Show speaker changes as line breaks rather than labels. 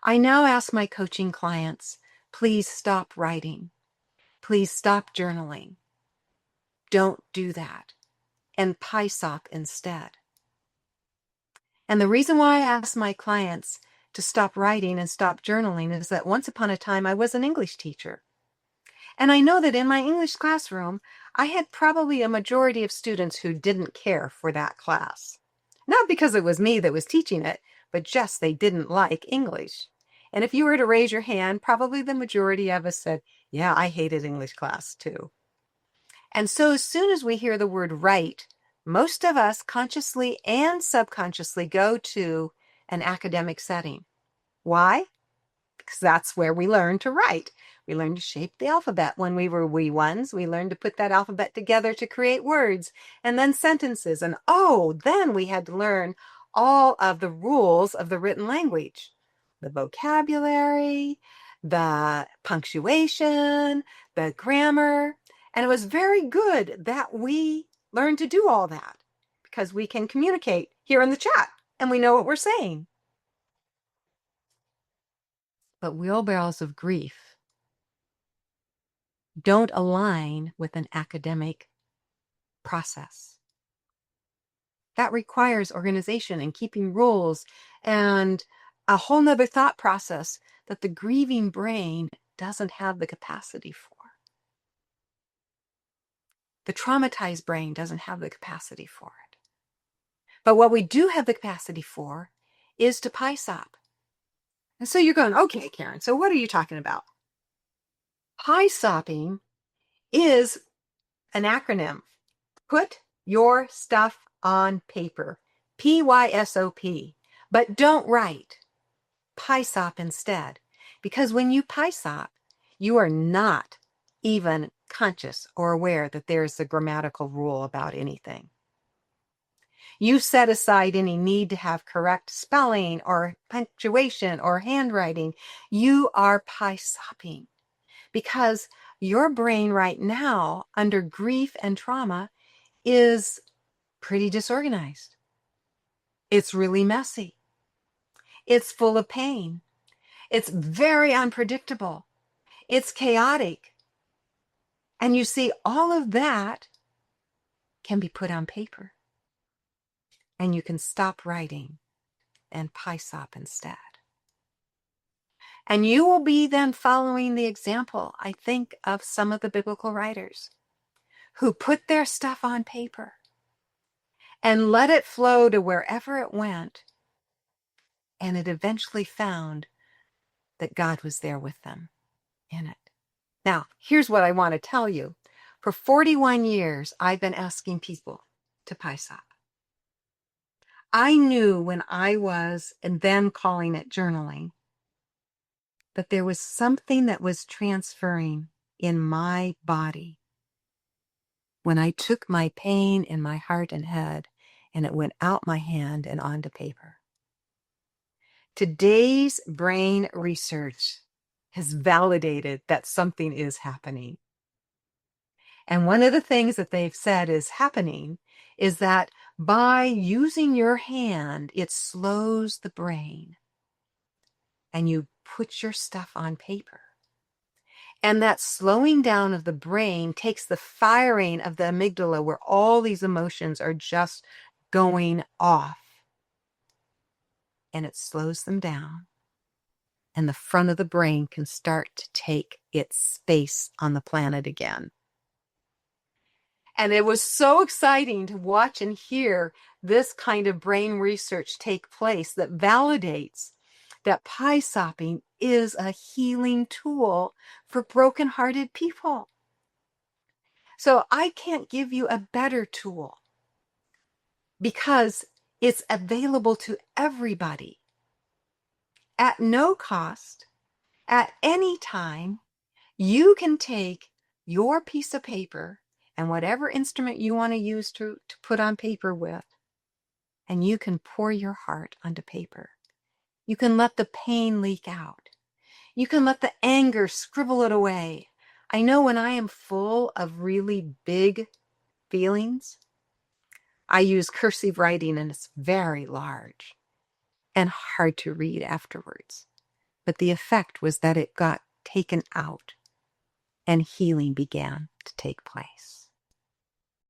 I now ask my coaching clients, please stop writing. Please stop journaling. Don't do that. And PYSOP instead. And the reason why I ask my clients to stop writing and stop journaling is that once upon a time I was an English teacher. And I know that in my English classroom, I had probably a majority of students who didn't care for that class. Not because it was me that was teaching it, but just they didn't like English. And if you were to raise your hand, probably the majority of us said, yeah, I hated English class too. And so as soon as we hear the word write, most of us consciously and subconsciously go to an academic setting. Why? Because that's where we learn to write. We learned to shape the alphabet when we were wee ones. We learned to put that alphabet together to create words and then sentences. And then we had to learn all of the rules of the written language, the vocabulary, the punctuation, the grammar. And it was very good that we learned to do all that because we can communicate here in the chat and we know what we're saying. But wheelbarrows of grief don't align with an academic process. That requires organization and keeping rules and a whole nother thought process that the grieving brain doesn't have the capacity for. The traumatized brain doesn't have the capacity for it. But what we do have the capacity for is to PYSOP. And so you're going, okay, Karen, so what are you talking about? PYSOPing is an acronym. Put your stuff on paper. PYSOP. But don't write. PYSOP instead. Because when you PYSOP, you are not even conscious or aware that there's a grammatical rule about anything. You set aside any need to have correct spelling or punctuation or handwriting. You are PYSOPing because your brain right now, under grief and trauma, is pretty disorganized. It's really messy. It's full of pain. It's very unpredictable. It's chaotic. And you see, all of that can be put on paper. And you can stop writing and PYSOP instead. And you will be then following the example, I think, of some of the biblical writers who put their stuff on paper and let it flow to wherever it went. And it eventually found that God was there with them in it. Now, here's what I want to tell you. For 41 years, I've been asking people to PYSOP. I knew when I was, and then calling it journaling, that there was something that was transferring in my body when I took my pain in my heart and head and it went out my hand and onto paper. Today's brain research has validated that something is happening. And one of the things that they've said is happening is that by using your hand, it slows the brain and you put your stuff on paper. And that slowing down of the brain takes the firing of the amygdala where all these emotions are just going off. And it slows them down. And the front of the brain can start to take its space on the planet again. And it was so exciting to watch and hear this kind of brain research take place that validates that PYSOPing is a healing tool for brokenhearted people. So I can't give you a better tool because it's available to everybody at no cost, at any time. You can take your piece of paper and whatever instrument you want to use to put on paper with, and you can pour your heart onto paper. You can let the pain leak out. You can let the anger scribble it away. I know when I am full of really big feelings, I use cursive writing and it's very large and hard to read afterwards. but the effect was that it got taken out and healing began to take place.